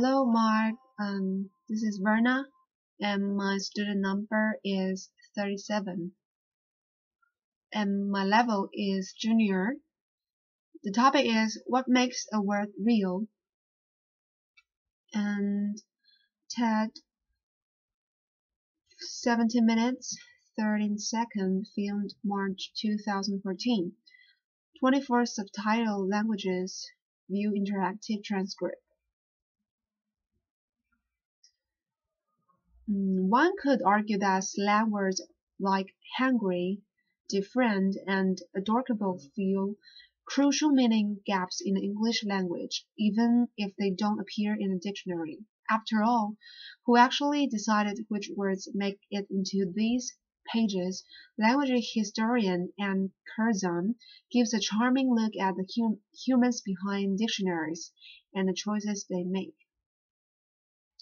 Hello, Mark. This is Verna, and my student number is 37, and my level is junior. The topic is what makes a word real, and TED 17 minutes 13 seconds, filmed March 2014. 24 subtitle languages, view interactive transcript. One could argue that slang words like hungry, different, and adorable fill crucial meaning gaps in the English language, even if they don't appear in a dictionary. After all, who actually decided which words make it into these pages? Language historian Anne Curzan gives a charming look at the humans behind dictionaries and the choices they make.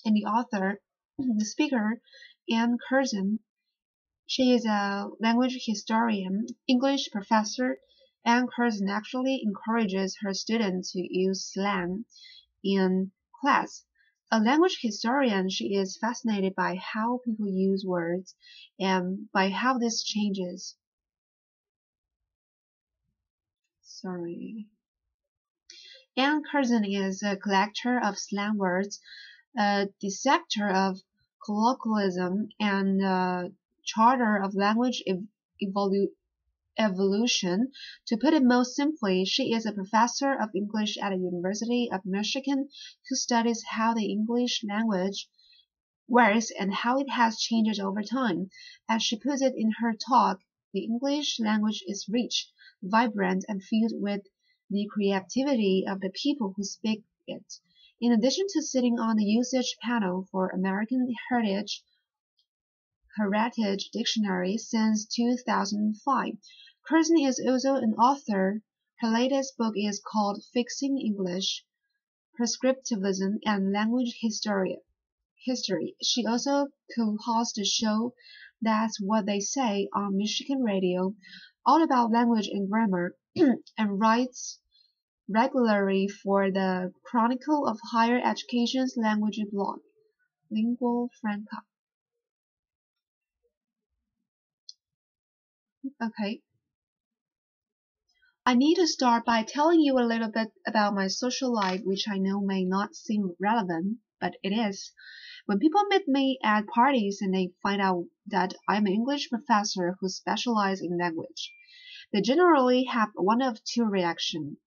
And the author, the speaker, Anne Curzan, she is a language historian, English professor. Anne Curzan actually encourages her students to use slang in class. A language historian, she is fascinated by how people use words and by how this changes. Anne Curzan is a collector of slang words, a dissector of colloquialism, and a charter of language evolution. To put it most simply, she is a professor of English at the University of Michigan who studies how the English language works and how it has changed over time. As she puts it in her talk, the English language is rich, vibrant, and filled with the creativity of the people who speak it. In addition to sitting on the usage panel for American Heritage Dictionary since 2005, Curzan is also an author. Her latest book is called Fixing English, Prescriptivism and Language History. She also co-hosts the show That's What They Say on Michigan Radio, all about language and grammar, and writes regularly for the Chronicle of Higher Education's language blog, Lingua Franca. Okay. I need to start by telling you a little bit about my social life, which I know may not seem relevant, but it is. When people meet me at parties and they find out that I'm an English professor who specializes in language, they generally have one of two reactions.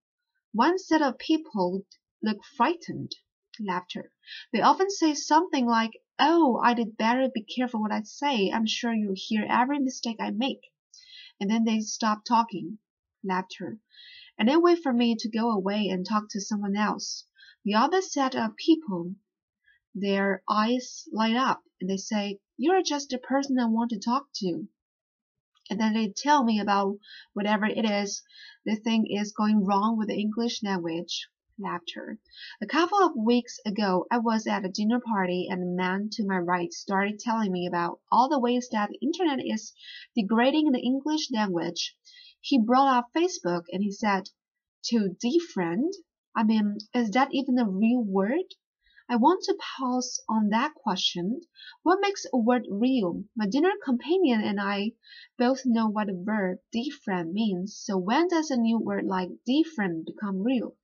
One set of people look frightened, laughter. They often say something like, "Oh, I did better be careful what I say. I'm sure you'll hear every mistake I make." And then they stop talking, laughter, and then wait for me to go away and talk to someone else. The other set of people, their eyes light up and they say, "You're just the person I want to talk to." And then they tell me about whatever it is they think is going wrong with the English language. Laughter. A couple of weeks ago, I was at a dinner party and the man to my right started telling me about all the ways that the internet is degrading the English language. He brought up Facebook and he said, "To defriend? I mean, is that even a real word?" I want to pause on that question. What makes a word real? My dinner companion and I both know what the verb defriend means, so when does a new word like defriend become real?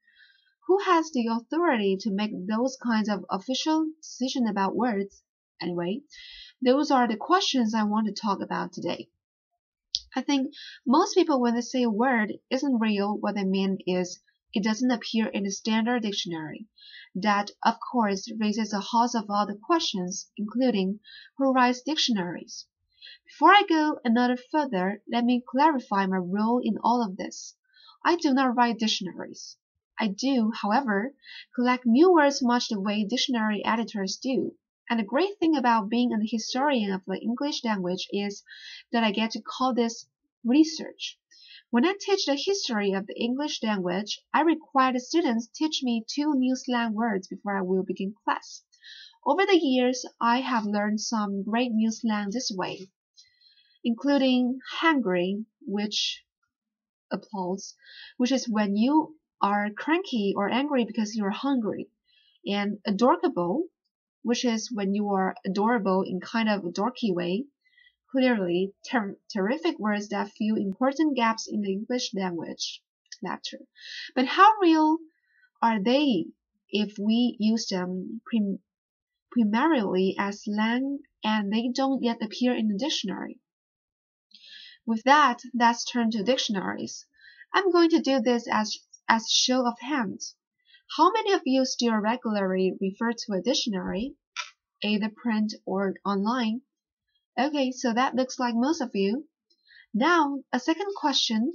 Who has the authority to make those kinds of official decisions about words? Anyway, those are the questions I want to talk about today. I think most people, when they say a word isn't real, what they mean is it doesn't appear in the standard dictionary. That, of course, raises a host of other questions, including who writes dictionaries. Before I go another further, let me clarify my role in all of this. I do not write dictionaries. I do, however, collect new words much the way dictionary editors do. And the great thing about being a historian of the English language is that I get to call this research. When I teach the history of the English language, I require the students teach me 2 new slang words before I will begin class. Over the years, I have learned some great new slang this way, including hungry, which applause, which is when you are cranky or angry because you're hungry. and adorable, which is when you are adorable in kind of a dorky way. Clearly, terrific words that fill important gaps in the English language. Laughter. But how real are they if we use them primarily as slang and they don't yet appear in the dictionary? With that, let's turn to dictionaries. I'm going to do this as a show of hands. How many of you still regularly refer to a dictionary, either print or online? Okay, so that looks like most of you. Now, a second question.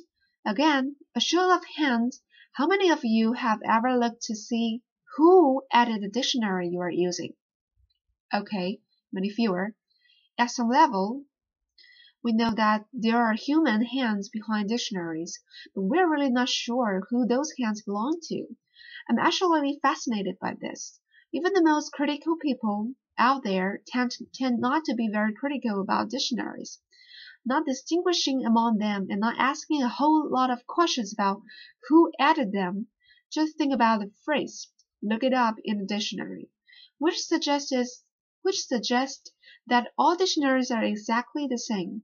Again, a show of hands. How many of you have ever looked to see who added the dictionary you are using? Okay, many fewer. At some level, we know that there are human hands behind dictionaries, but we're really not sure who those hands belong to. I'm actually fascinated by this. Even the most critical people out there tend not to be very critical about dictionaries, not distinguishing among them and not asking a whole lot of questions about who added them. Just think about the phrase, look it up in the dictionary, which suggests that all dictionaries are exactly the same.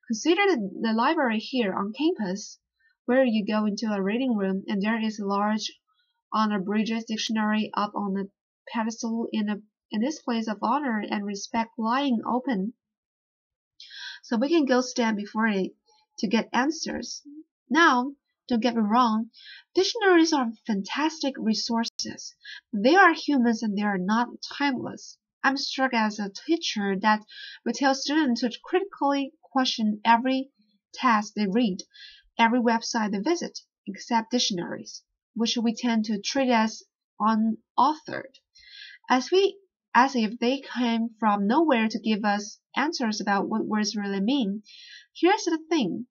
Consider the library here on campus, where you go into a reading room and there is a large unabridged dictionary up on a pedestal in this place of honor and respect lying open, so we can go stand before it to get answers. Now, don't get me wrong, dictionaries are fantastic resources. They are humans and they are not timeless. I'm struck as a teacher that we tell students to critically question every text they read, every website they visit, except dictionaries, which we tend to treat as unauthored, as if they came from nowhere to give us answers about what words really mean. Here's the thing.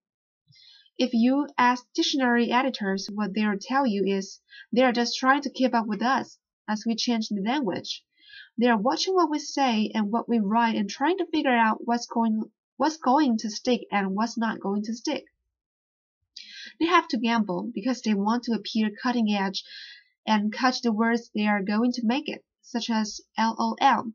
If you ask dictionary editors, what they'll tell you is they are just trying to keep up with us as we change the language. They are watching what we say and what we write and trying to figure out what's going to stick and what's not going to stick. They have to gamble because they want to appear cutting edge and catch the words they are going to make it, such as LOL.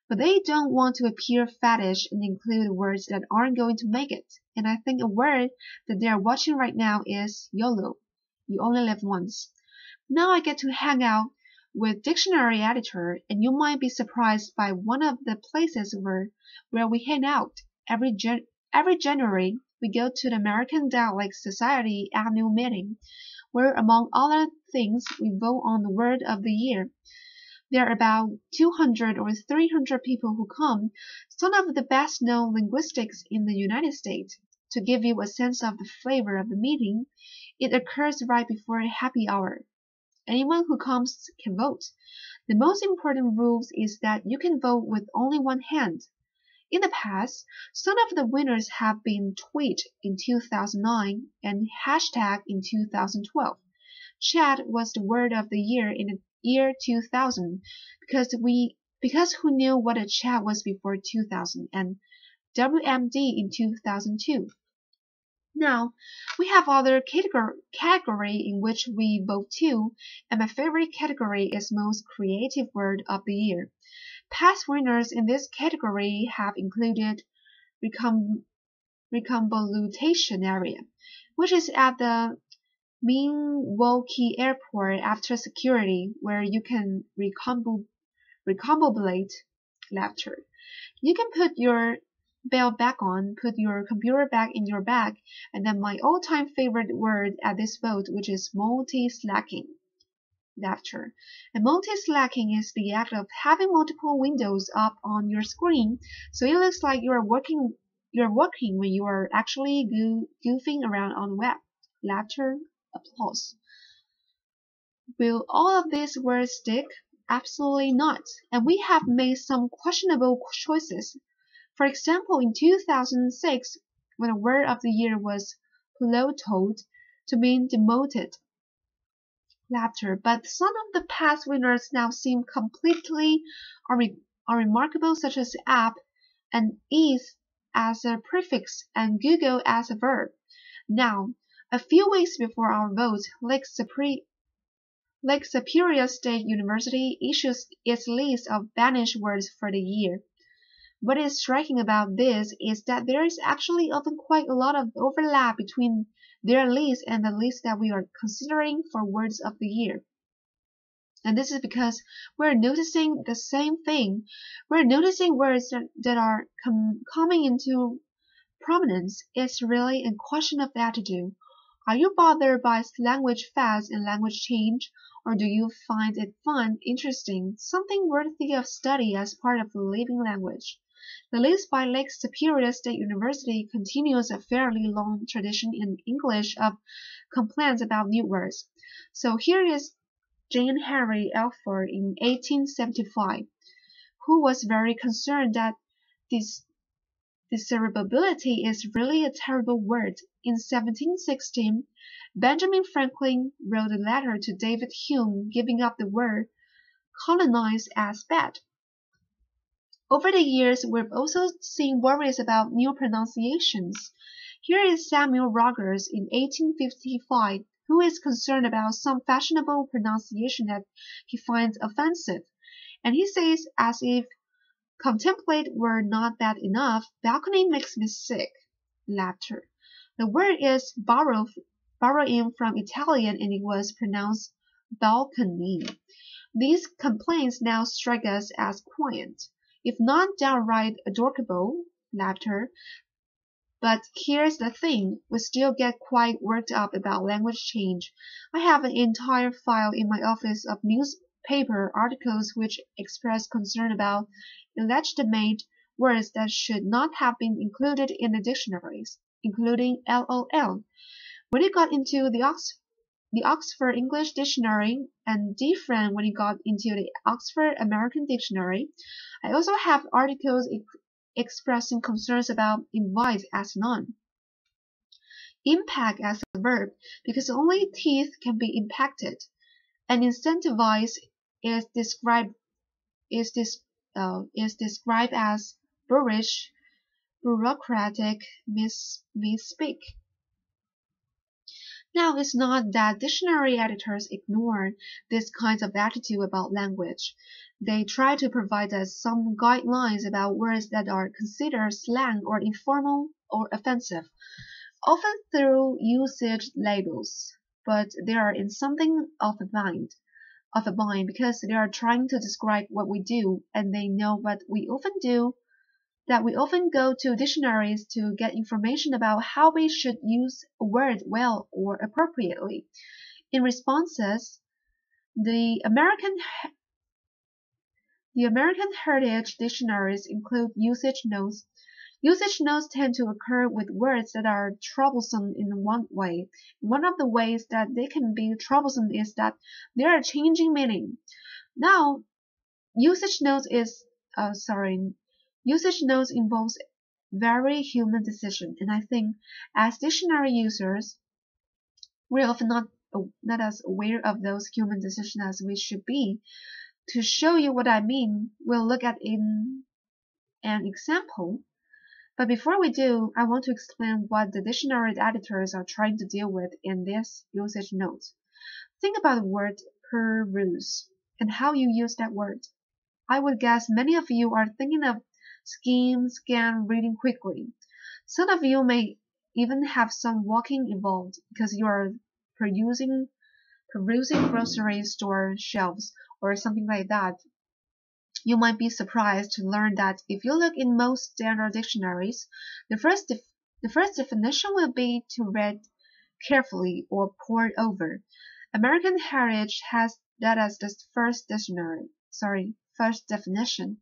But they don't want to appear faddish and include words that aren't going to make it. And I think a word that they are watching right now is YOLO. You only live once. Now I get to hang out with dictionary editor, and you might be surprised by one of the places where we hang out. Every January, we go to the American Dialect Society annual meeting, where among other things, we vote on the word of the year. There are about 200 or 300 people who come, some of the best-known linguistics in the United States. To give you a sense of the flavor of the meeting, it occurs right before a happy hour. Anyone who comes can vote. The most important rule is that you can vote with only one hand. In the past, some of the winners have been tweeted in 2009 and hashtag in 2012. Chat was the word of the year in the year 2000 because who knew what a chat was before 2000 and WMD in 2002. Now, we have other category in which we vote too, and my favorite category is most creative word of the year. Past winners in this category have included Recombolutation area, which is at the Milwaukee Airport after security, where you can recombobulate laughter. You can put your belt back on, put your computer back in your bag, and then my all-time favorite word at this vote, which is multi-slacking. Laughter. And multi-slacking is the act of having multiple windows up on your screen, so it looks like you're working when you are actually goofing around on the web. Laughter, applause. Will all of these words stick? Absolutely not. And we have made some questionable choices. For example, in 2006, when the word of the year was plateaued to mean demoted. Laughter. But some of the past winners now seem completely unremarkable, such as app and is as a prefix and Google as a verb. Now, a few weeks before our vote, Lake Superior State University issues its list of banished words for the year. What is striking about this is that there is actually often quite a lot of overlap between their list and the list that we are considering for words of the year. And this is because we're noticing the same thing. We're noticing words that are coming into prominence. It's really a question of attitude. Are you bothered by language fads and language change, or do you find it fun, interesting, something worthy of study as part of the living language? The list by Lake Superior State University continues a fairly long tradition in English of complaints about new words. So here is Jane Henry Alford in 1875, who was very concerned that desirability is really a terrible word. In 1716, Benjamin Franklin wrote a letter to David Hume giving up the word colonize as bad. Over the years, we've also seen worries about new pronunciations. Here is Samuel Rogers in 1855, who is concerned about some fashionable pronunciation that he finds offensive. And he says, as if contemplate were not bad enough, balcony makes me sick. Laughter. The word is borrowed in from Italian and it was pronounced balcony. These complaints now strike us as quaint, if not downright adorable. Laughter. But here's the thing, we still get quite worked up about language change. I have an entire file in my office of newspaper articles which express concern about illegitimate words that should not have been included in the dictionaries, including LOL. When it got into the Oxford English Dictionary and different when it got into the Oxford American Dictionary, I also have articles expressing concerns about invite as a noun, impact as a verb, because only teeth can be impacted, and incentivize is described as boorish, bureaucratic, misspeak. Now, it's not that dictionary editors ignore this kind of attitude about language. They try to provide us some guidelines about words that are considered slang or informal or offensive, often through usage labels, but they are in something of a bind because they are trying to describe what we do, and they know what we often do, that we often go to dictionaries to get information about how we should use a word well or appropriately. In responses, the American heritage dictionaries include usage notes. Usage notes tend to occur with words that are troublesome in one way. One of the ways that they can be troublesome is that they are changing meaning. Now, usage notes involves very human decision, and I think as dictionary users, we're often not as aware of those human decisions as we should be. To show you what I mean, we'll look at an example. But before we do, I want to explain what the dictionary editors are trying to deal with in this usage note. Think about the word peruse and how you use that word. I would guess many of you are thinking of skim, scan, reading quickly. Some of you may even have some walking involved because you are perusing grocery store shelves or something like that. You might be surprised to learn that if you look in most standard dictionaries, the first definition will be to read carefully or pore over. American Heritage has that as the first definition.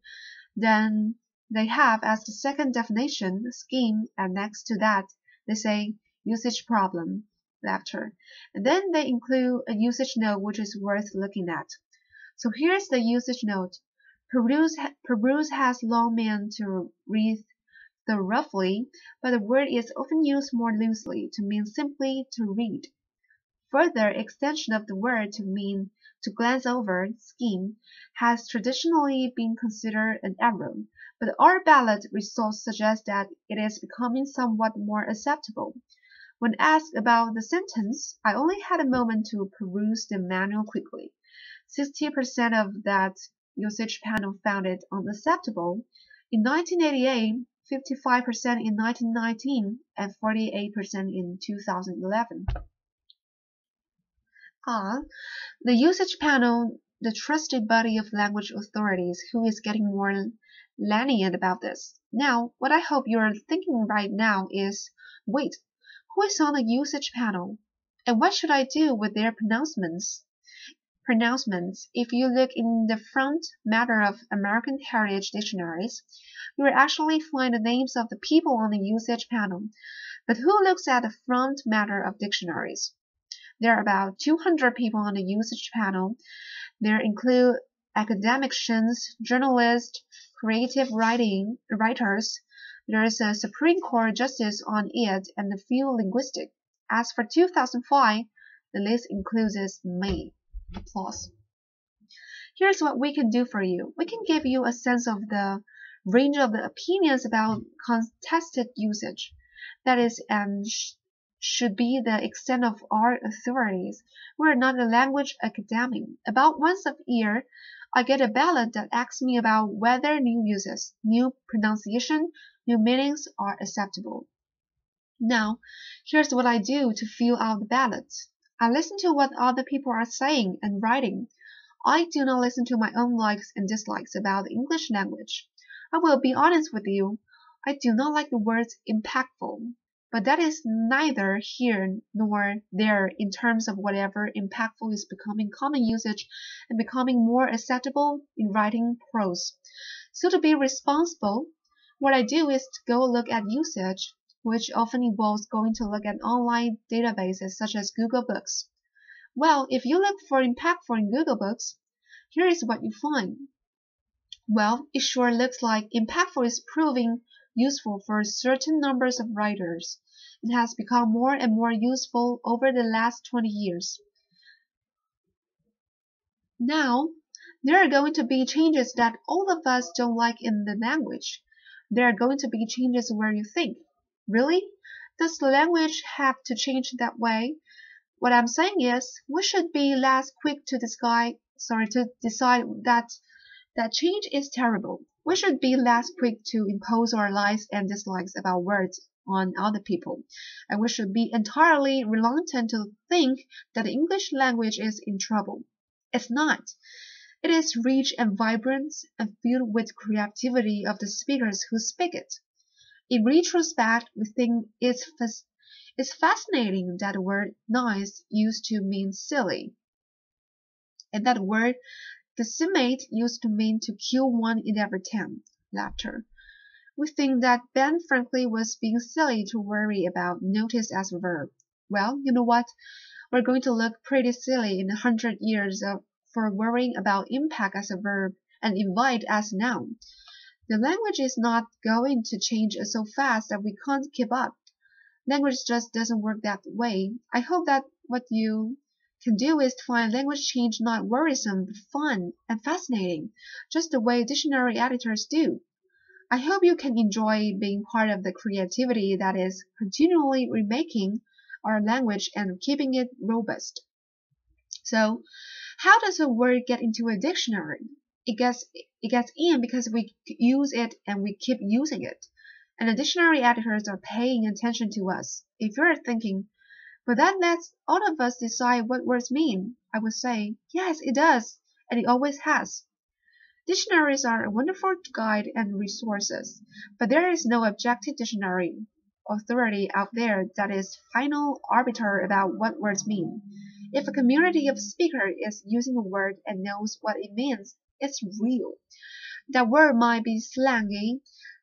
Then they have as the second definition scheme, and next to that they say usage problem, laughter. And then they include a usage note which is worth looking at. So here's the usage note. Peruse has long meant to read though roughly, but the word is often used more loosely to mean simply to read. Further extension of the word to mean to glance over, skim, has traditionally been considered an error, but our ballot results suggest that it is becoming somewhat more acceptable. When asked about the sentence, I only had a moment to peruse the manual quickly. 60% of that usage panel found it unacceptable. In 1988, 55% in 1919, and 48% in 2011. The usage panel, the trusted body of language authorities who is getting more lenient about this. Now, what I hope you're thinking right now is, wait, who is on the usage panel? And what should I do with their pronouncements? If you look in the front matter of American Heritage Dictionaries, you will actually find the names of the people on the usage panel. But who looks at the front matter of dictionaries? There are about 200 people on the usage panel. There include academicians, journalists, creative writers. There is a Supreme Court justice on it and a few linguistics. As for 2005, the list includes me. Applause. Here's what we can do for you. We can give you a sense of the range of the opinions about contested usage. That is, and should be the extent of our authorities. We are not a language academy. About once a year, I get a ballot that asks me about whether new uses, new pronunciation, new meanings are acceptable. Now, here's what I do to fill out the ballot. I listen to what other people are saying and writing. I do not listen to my own likes and dislikes about the English language. I will be honest with you. I do not like the words impactful. But that is neither here nor there in terms of whatever impactful is becoming common usage and becoming more acceptable in writing prose. So to be responsible, what I do is to go look at usage, which often involves going to look at online databases such as Google Books. Well, if you look for impactful in Google Books, here is what you find. Well, it sure looks like impactful is proving useful for certain numbers of writers. It has become more and more useful over the last 20 years. Now, there are going to be changes that all of us don't like in the language. There are going to be changes where you think, really? Does the language have to change that way? What I'm saying is, we should be less quick to decide that change is terrible. We should be less quick to impose our likes and dislikes about words on other people, and we should be entirely reluctant to think that the English language is in trouble. It's not. It is rich and vibrant and filled with creativity of the speakers who speak it. In retrospect, we think it's fascinating that the word nice used to mean silly, and that the word decimate used to mean to kill one in every 10. Laughter. We think that Ben Franklin was being silly to worry about notice as a verb. Well, you know what? We're going to look pretty silly in 100 years for worrying about impact as a verb and invite as a noun. The language is not going to change so fast that we can't keep up. Language just doesn't work that way. I hope that what you can do is to find language change not worrisome but fun and fascinating, just the way dictionary editors do. I hope you can enjoy being part of the creativity that is continually remaking our language and keeping it robust. So, how does a word get into a dictionary? It gets in because we use it and we keep using it. And the dictionary editors are paying attention to us. If you're thinking, but that lets all of us decide what words mean, I would say, yes, it does, and it always has. Dictionaries are a wonderful guide and resources, but there is no objective dictionary authority out there that is final arbiter about what words mean. If a community of speakers is using a word and knows what it means, it's real. That word might be slangy,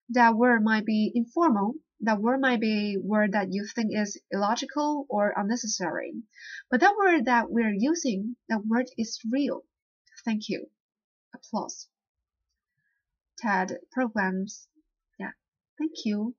that word might be informal, that word might be a word that you think is illogical or unnecessary. But that word that we're using, that word is real. Thank you. Applause. TED programs. Yeah, thank you.